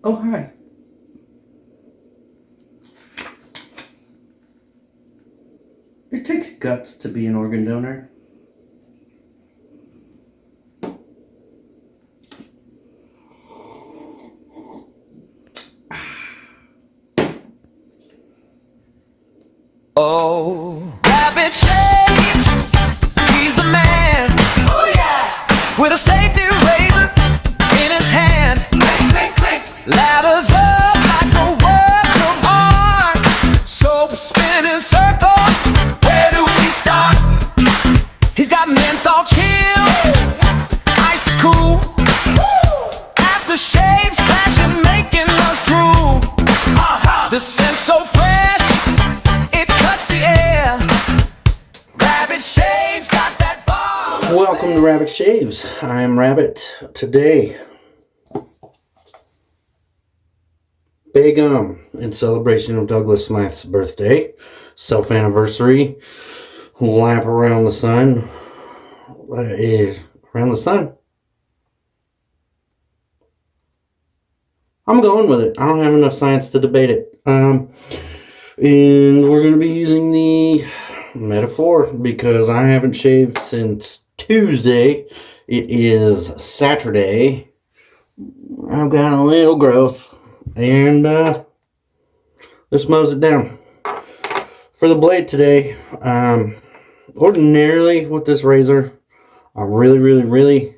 Oh, hi. It takes guts to be an organ donor. Oh, rabbit shapes, he's the man. Oh yeah, with a safety razor in his hand. Click, click, click. Ladders up like a work of art. Soap spinning circles. Where do we start? He's got menthol chill, ice cool. After shave splashing, making us drool. The scent so fresh. Welcome to Rabbit Shaves. I'm Rabbit. Today, big in celebration of Douglas Smythe's birthday, self-anniversary, lap around the sun. Around the sun? I'm going with it. I don't have enough science to debate it. And we're going to be using the metaphor because I haven't shaved since Tuesday. It is Saturday. I've got a little growth, and this mows it down. For the blade today, ordinarily with this razor, I really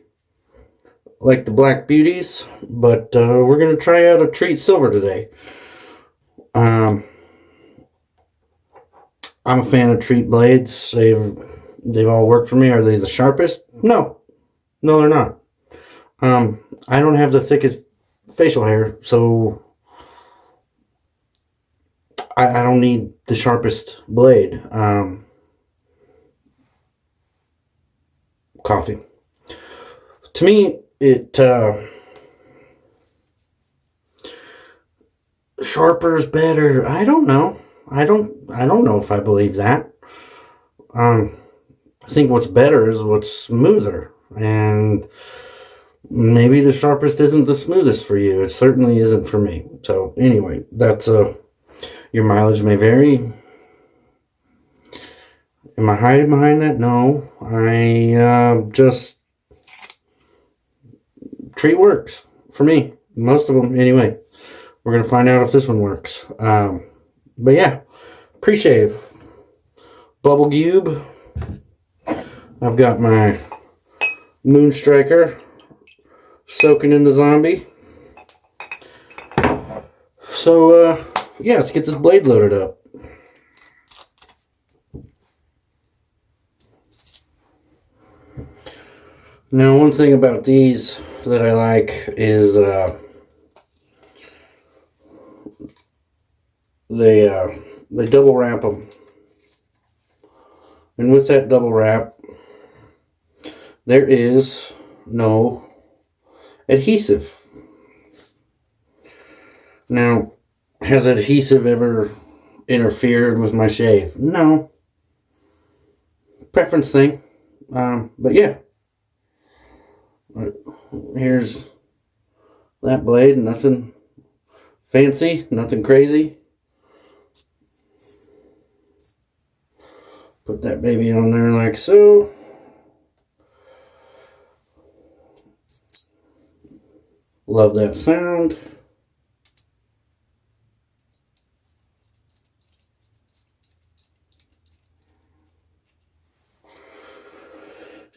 like the Black Beauties, but we're going to try out a Treat Silver today. I'm a fan of Treat blades. They've all worked for me. Are they the sharpest? No, they're not. I don't have the thickest facial hair, so I don't need the sharpest blade. Coffee. To me, it sharper is better. I don't know. I don't know if I believe that. I think what's better is what's smoother, and maybe the sharpest isn't the smoothest for you. It certainly isn't for me. So anyway, that's your mileage may vary. Am I hiding behind that? No, I just Treat works for me. Most of them anyway. We're gonna find out if this one works. But yeah, pre-shave, bubble cube. I've got my Moon Striker soaking in the zombie. So yeah, let's get this blade loaded up. Now, one thing about these that I like is they double wrap them, and with that double wrap, there is no adhesive. Now, has adhesive ever interfered with my shave? No. Preference thing. But yeah. Here's that blade. Nothing fancy. Nothing crazy. Put that baby on there like so. Love that sound.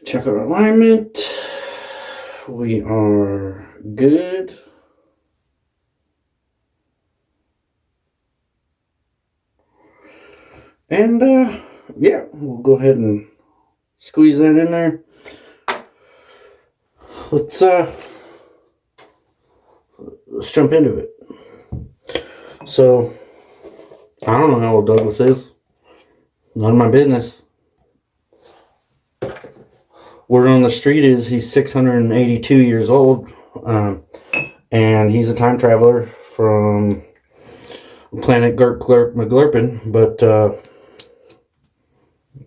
Check our alignment. We are good. And yeah, we'll go ahead and squeeze that in there. Let's jump into it. So, I don't know how old Douglas is. None of my business. Word on the street is he's 682 years old, and he's a time traveler from planet Gurp Glurp McGlurpin, but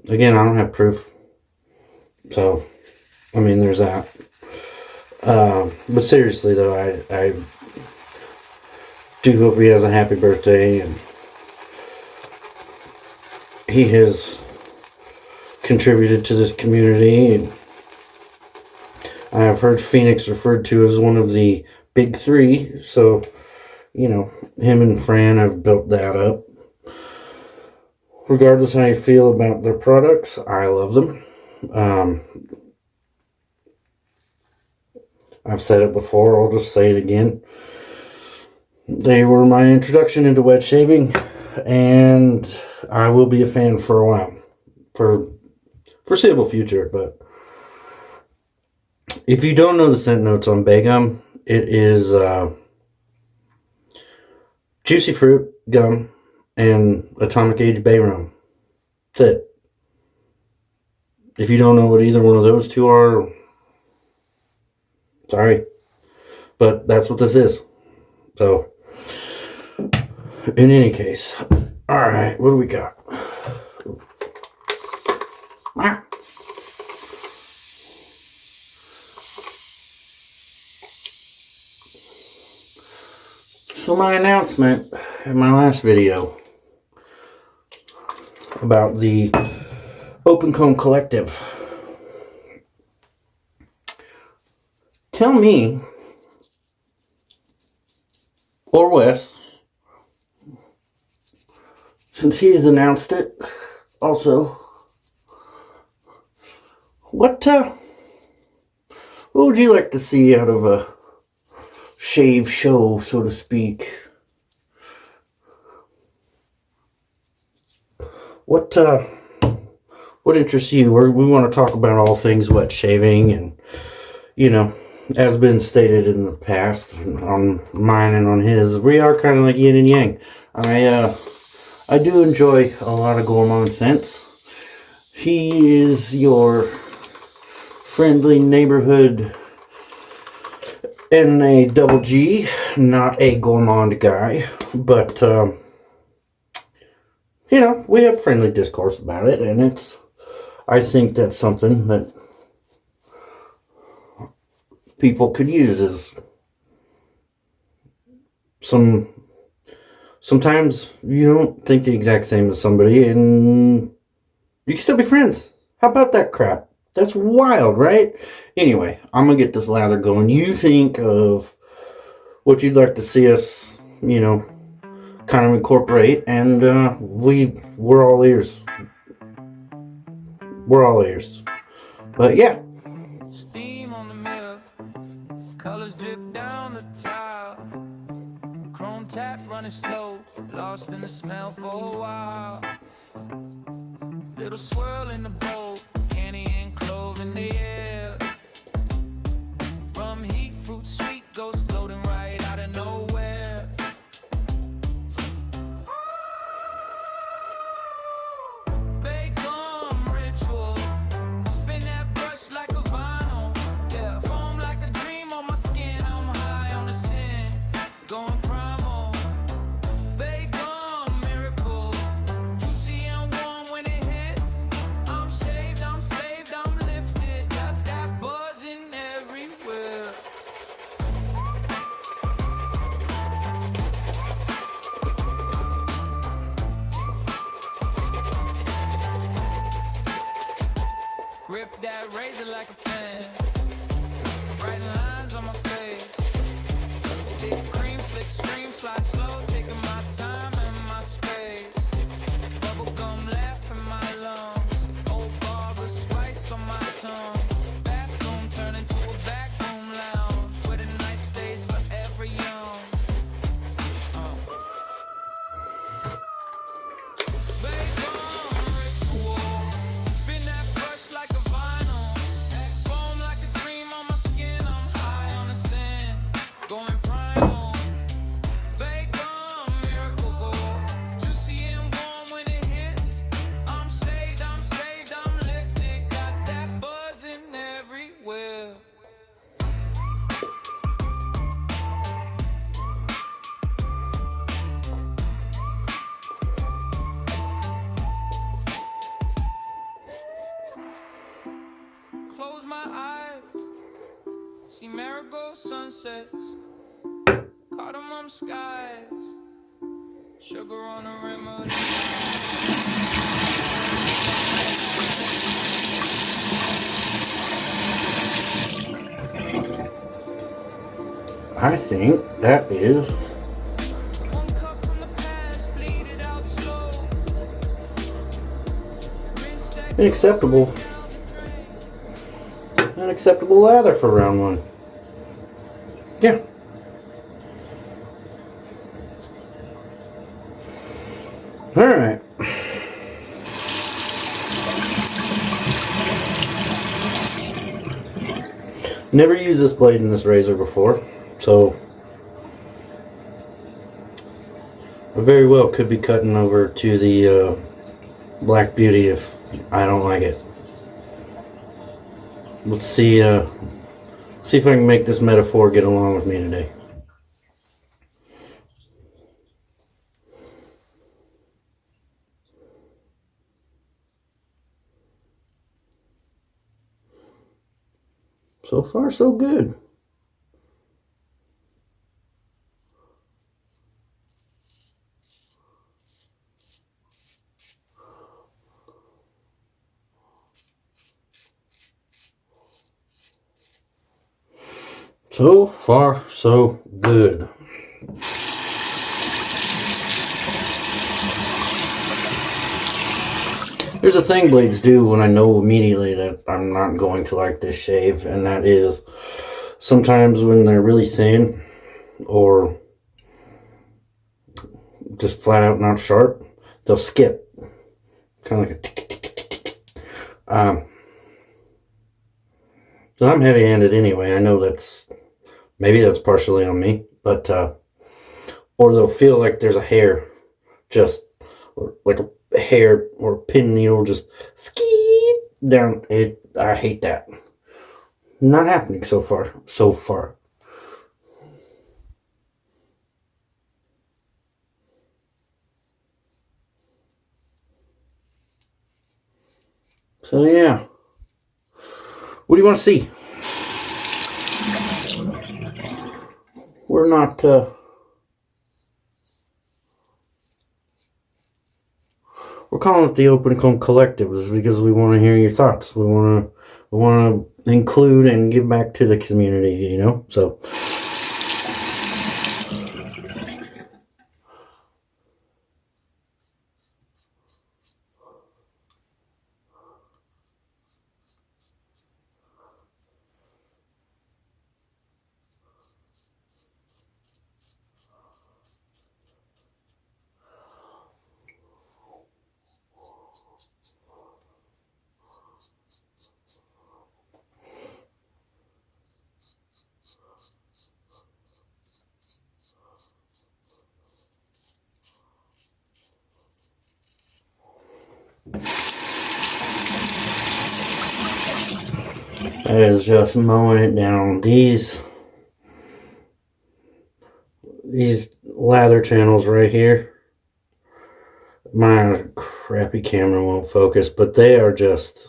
again, I don't have proof. So, I mean, there's that. But seriously, though, do hope he has a happy birthday, and he has contributed to this community, and I have heard Phoenix referred to as one of the big three, so, you know, him and Fran have built that up. Regardless how you feel about their products, I love them. I've said it before, I'll just say it again. They were my introduction into wet shaving, and I will be a fan for a while, for foreseeable future. But if you don't know the scent notes on Bay Gum, it is juicy fruit gum and atomic age bay rum. That's it. If you don't know what either one of those two are, sorry, but that's what this is. So, in any case, all right, what do we got? So my announcement in my last video about the Open Comb Collective. Tell me, or Wes, since he has announced it also, what would you like to see out of a shave show, so to speak? What interests you? We want to talk about all things wet shaving, and, you know, as been stated in the past on mine and on his, we are kind of like yin and yang. I do enjoy a lot of gourmand scents. He is your friendly neighborhood and a double G, not a gourmand guy, but you know, we have friendly discourse about it, and I think that's something that people could use. Is sometimes you don't think the exact same as somebody, and you can still be friends. How about that crap? That's wild, right? Anyway, I'm gonna get this lather going. You think of what you'd like to see us, you know, kind of incorporate, and we're all ears. We're all ears. But yeah. Steam on the milk, colors drip down the tile. Chrome tap running slow, lost in the smell for a while. Little swirl in the bowl, candy and clove in the air. Rum heat, fruit sweet, goes floating right out of nowhere. Bacon ritual, spin that brush like a vinyl. Yeah, foam like a dream on my skin. I'm high on the sin, going primal. Bacon miracle, juicy and warm when it hits. I'm shaved, I'm saved, I'm lifted. Got that buzzing everywhere. Grip that razor like a pen, writing lines on my face. Big cream, slick scream, slide slow, taking my time and my space. Bubblegum laugh in my lungs, old Barbara spice on my tongue. Bathroom turn into a backroom lounge, where the night stays forever young. Bacon ritual, spin that brush like a vinyl. Act foam like a dream on my skin. I'm high on the sand, going primal. Bacon miracle, juicy and warm when it hits. I'm saved, I'm lifted. Got that buzzing everywhere. Close my eyes, see marigold sunsets, cardamom skies, sugar on a remedy. I think that is One cup from the past, bleed it out slow. Rinse that unacceptable. down the drain. Unacceptable lather for round one. Yeah. Alright. Never used this blade in this razor before, so I very well could be cutting over to the Black Beauty if I don't like it. Let's see if I can make this metaphor get along with me today. So far, so good. So far, so good. There's a thing blades do when I know immediately that I'm not going to like this shave, and that is sometimes when they're really thin or just flat out not sharp, they'll skip. Kind of like a tick, tick, tick, tick, tick. So I'm heavy-handed anyway. I know maybe that's partially on me, but or they'll feel like there's a hair, just or like a hair or a pin needle just skeet down. I hate that. Not happening so far. So far. So yeah. What do you want to see? We're not we're calling it the Open Comb Collective because we want to hear your thoughts. We want to include and give back to the community, you know? So that is just mowing it down. These lather channels right here, my crappy camera won't focus, but they are just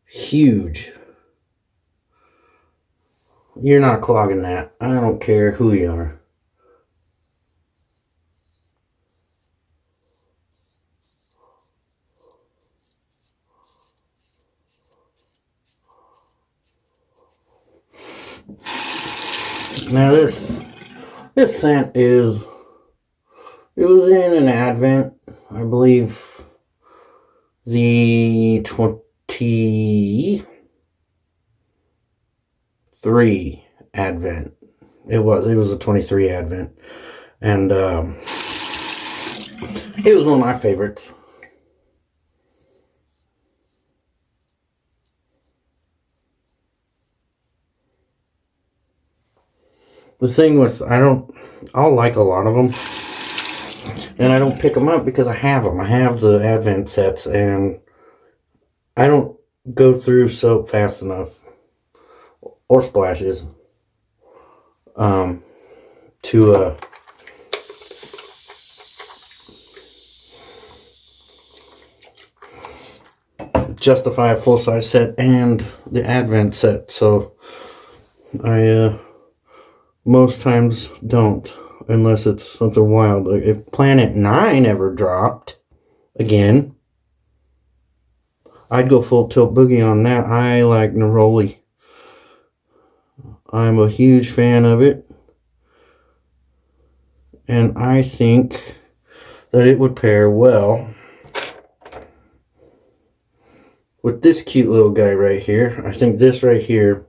huge. You're not clogging that. I don't care who you are. Now this scent it was in an Advent, I believe the 23 Advent. It was a 23 Advent, and it was one of my favorites. The thing with, I'll like a lot of them, and I don't pick them up because I have them. I have the Advent sets, and I don't go through soap fast enough, or splashes, to justify a full-size set and the Advent set. So I Most times don't, unless it's something wild. Like if Planet 9 ever dropped again, I'd go full tilt boogie on that. I like neroli. I'm a huge fan of it. And I think that it would pair well with this cute little guy right here. I think this right here,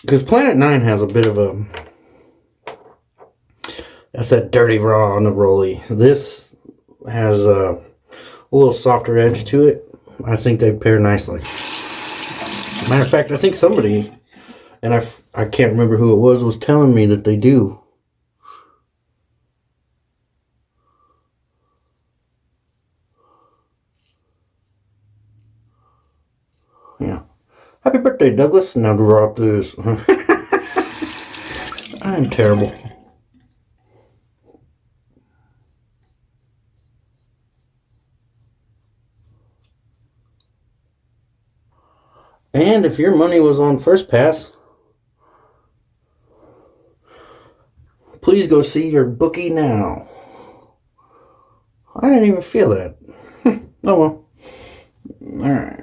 because Planet 9 has a bit of a, that's that dirty raw neroli. This has a little softer edge to it. I think they pair nicely. Matter of fact, I think somebody, and I can't remember who it was telling me that they do. Yeah. Happy birthday, Douglas. Now drop this. I'm terrible. And if your money was on First Pass, please go see your bookie now. I didn't even feel that. Oh well. Alright.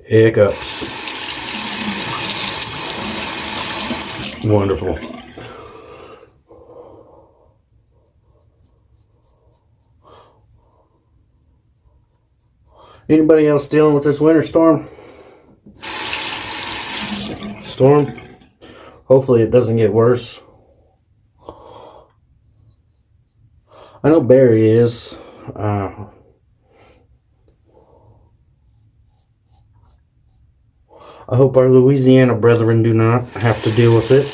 Hiccups. Wonderful. Anybody else dealing with this winter storm? Hopefully it doesn't get worse. I know Barry is. I hope our Louisiana brethren do not have to deal with it.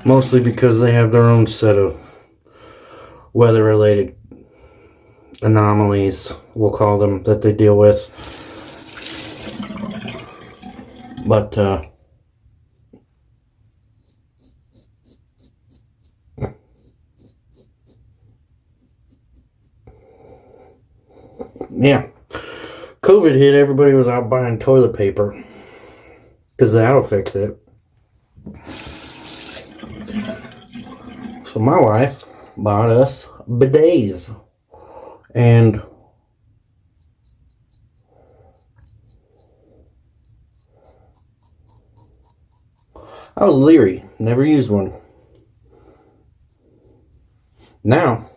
Mostly because they have their own set of weather-related anomalies, we'll call them, that they deal with. But, yeah. COVID hit, everybody was out buying toilet paper. Because that'll fix it. So my wife bought us bidets. And I was leery. Never used one. Now,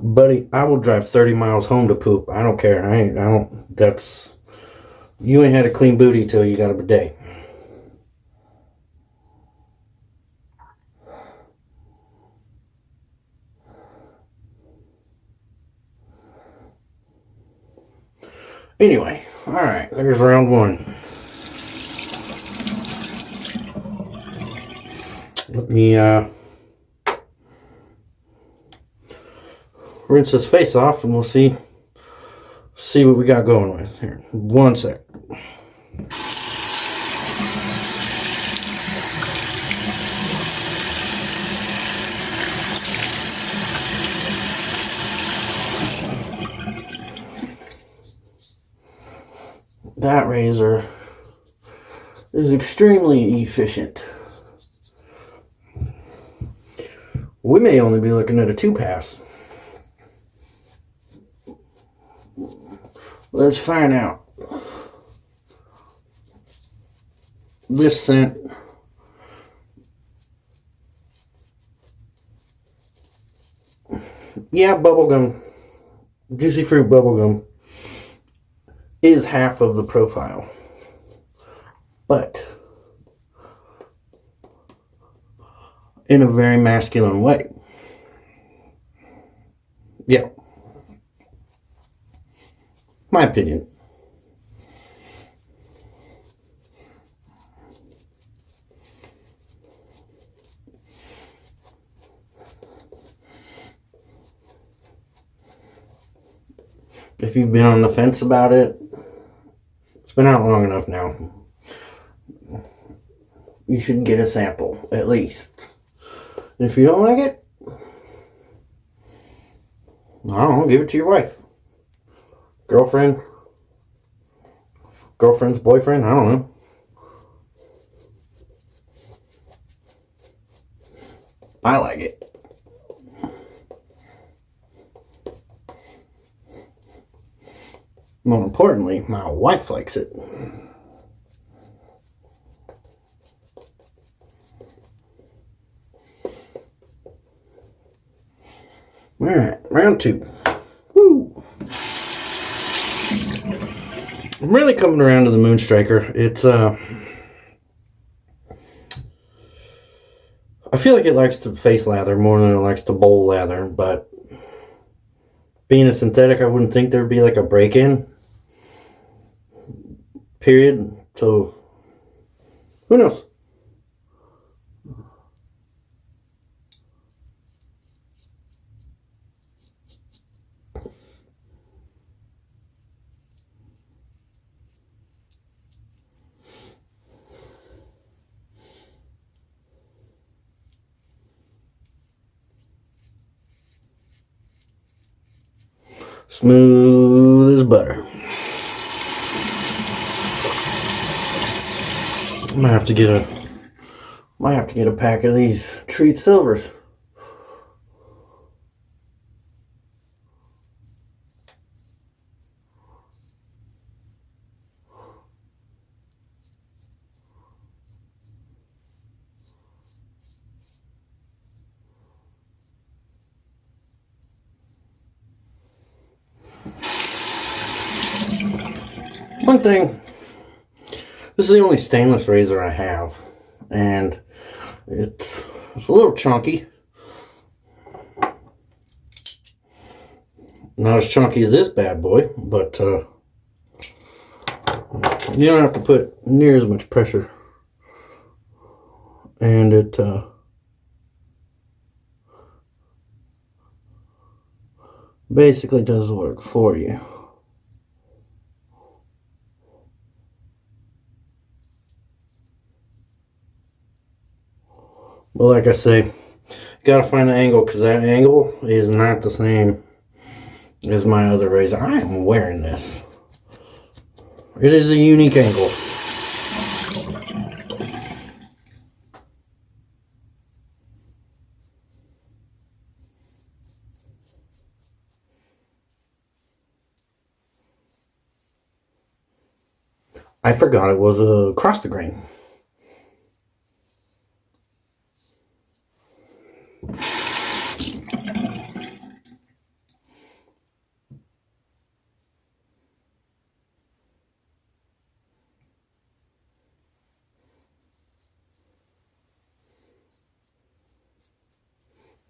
buddy, I will drive 30 miles home to poop. I don't care. You ain't had a clean booty till you got a bidet. Anyway, alright, there's round one. Let me rinse this face off and we'll see what we got going with here. One sec. That razor is extremely efficient. We may only be looking at a 2-pass. Let's find out. This scent. Yeah, bubblegum. Juicy fruit bubblegum is half of the profile. But in a very masculine way. Yeah. My opinion. If you've been on the fence about it, it's been out long enough now. You should get a sample, at least. And if you don't like it, I don't know, give it to your wife. Girlfriend. Girlfriend's boyfriend, I don't know. I like it. More importantly, my wife likes it. Alright, round 2. Woo! I'm really coming around to the Moonstriker. It's, I feel like it likes to face lather more than it likes to bowl lather, but being a synthetic, I wouldn't think there'd be like a break-in period, so who knows? Smooth as butter. Might have to get a pack of these Treat Silvers. One thing, this is the only stainless razor I have, and it's a little chunky. Not as chunky as this bad boy, but you don't have to put near as much pressure. And it basically does the work for you. But like I say, you gotta find the angle, because that angle is not the same as my other razor. I am wearing this. It is a unique angle. I forgot it was across the grain.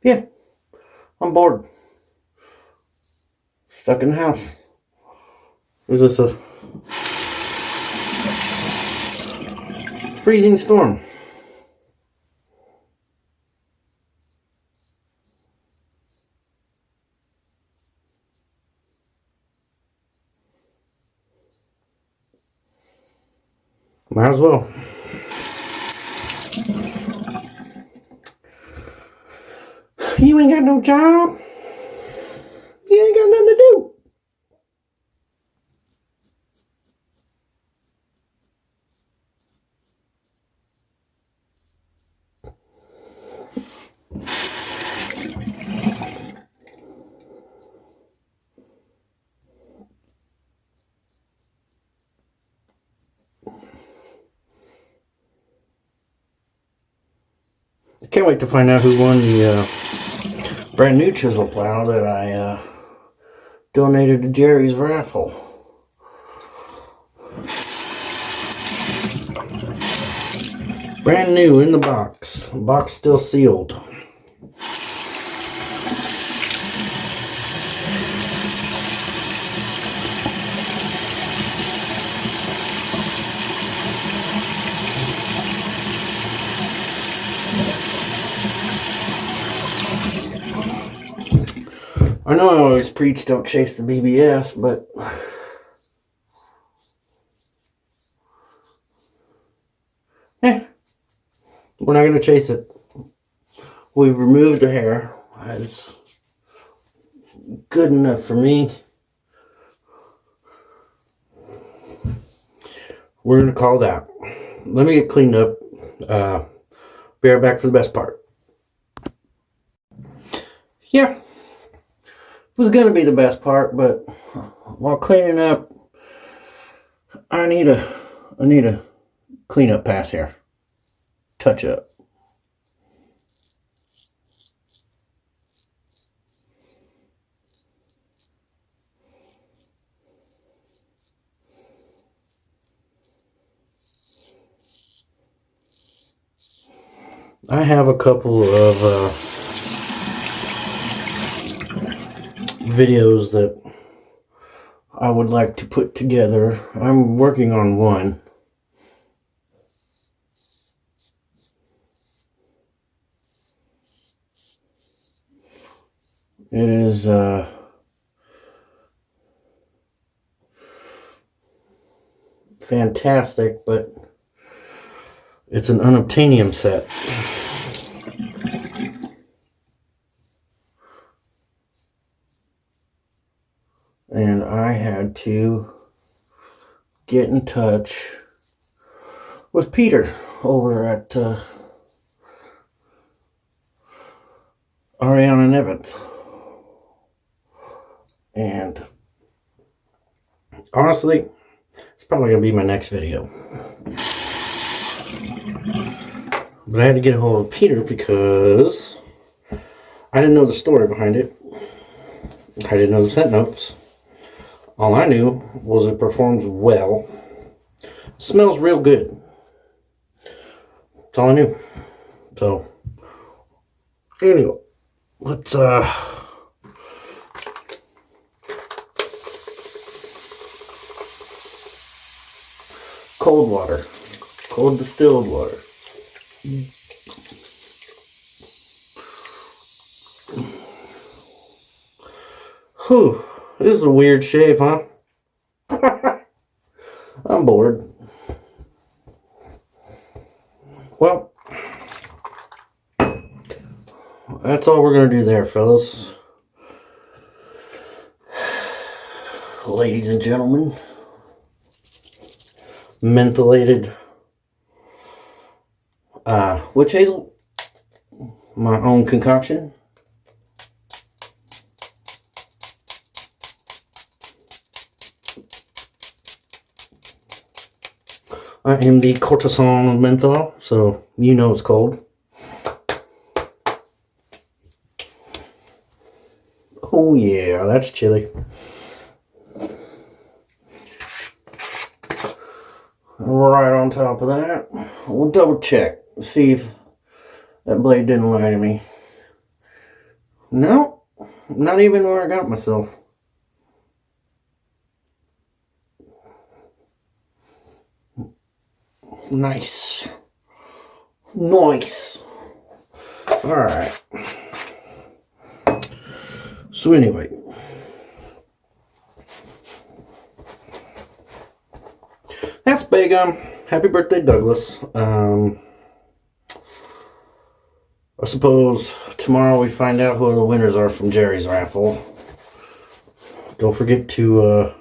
Yeah, I'm bored. Stuck in the house. Is this a freezing storm? Might as well. You ain't got no job. You ain't got nothing to do. I can't wait to find out who won the brand new chisel plow that I donated to Jerry's raffle. Brand new in the box. Box still sealed. I know I always preach don't chase the BBS, but we're not going to chase it. We've removed the hair. It's good enough for me. We're going to call that. Let me get cleaned up. Be right back for the best part. Yeah. It was going to be the best part, but while cleaning up, I need a cleanup pass here. Touch up. I have a couple of videos that I would like to put together. I'm working on one. It is fantastic, but it's an unobtainium set. And I had to get in touch with Peter over at Ariana and Evans. And honestly, it's probably going to be my next video. But I had to get a hold of Peter because I didn't know the story behind it. I didn't know the scent notes. All I knew was it performs well. It smells real good. That's all I knew. So, anyway, let's cold water. Cold distilled water. Whew. This is a weird shave, huh? I'm bored. Well, that's all we're going to do there, fellas. Ladies and gentlemen. Mentholated witch hazel. My own concoction. I am the courtesan of menthol, so you know it's cold. Oh yeah, that's chilly. Right on top of that, we'll double check, see if that blade didn't lie to me. No, not even where I got myself. Nice. Nice. Alright. So anyway. That's Big Happy birthday, Douglas. I suppose tomorrow we find out who the winners are from Jerry's raffle. Don't forget to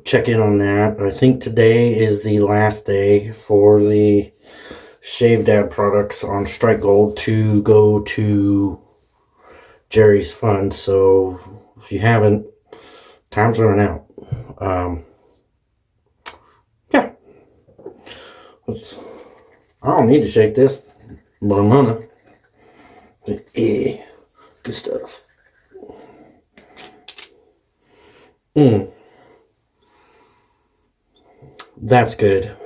check in on that. I think today is the last day for the Shave Dad products on Strike Gold to go to Jerry's fund. So if you haven't, time's running out. Yeah. I don't need to shake this, but I'm gonna. Yeah, good stuff. That's good.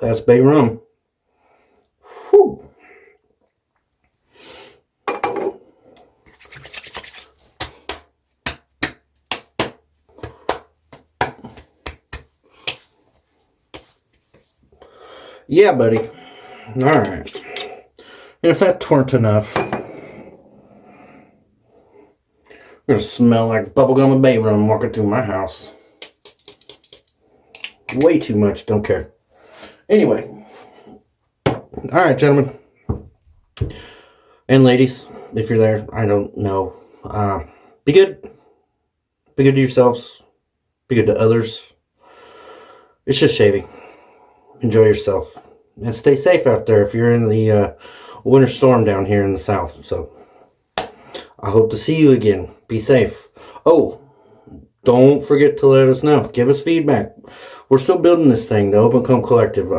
That's bay rum. Whew. Yeah, buddy. All right. If that weren't enough, I'm gonna smell like bubblegum and bay rum walking through my house. Way too much. Don't care. Anyway. All right, gentlemen and ladies, if you're there, I don't know. Be good. Be good to yourselves. Be good to others. It's just shaving. Enjoy yourself. And stay safe out there if you're in the winter storm down here in the south. So, I hope to see you again. Be safe. Oh, don't forget to let us know. Give us feedback. We're still building this thing, the Open Comb Collective.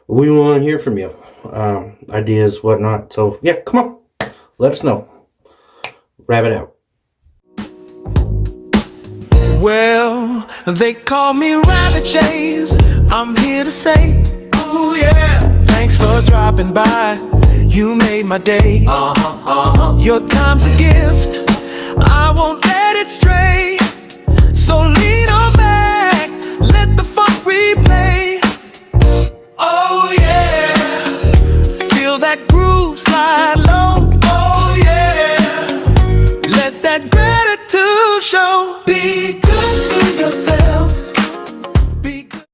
We want to hear from you. Ideas, whatnot. So, yeah, come on. Let us know. Rabbit out. Well, they call me Rabbit James. I'm here to say, ooh yeah, thanks for dropping by. You made my day. Your time's a gift. I won't let it stray. So lean on back, let the funk replay. Oh yeah, feel that groove slide low. Oh yeah, let that gratitude show. Be good to yourself.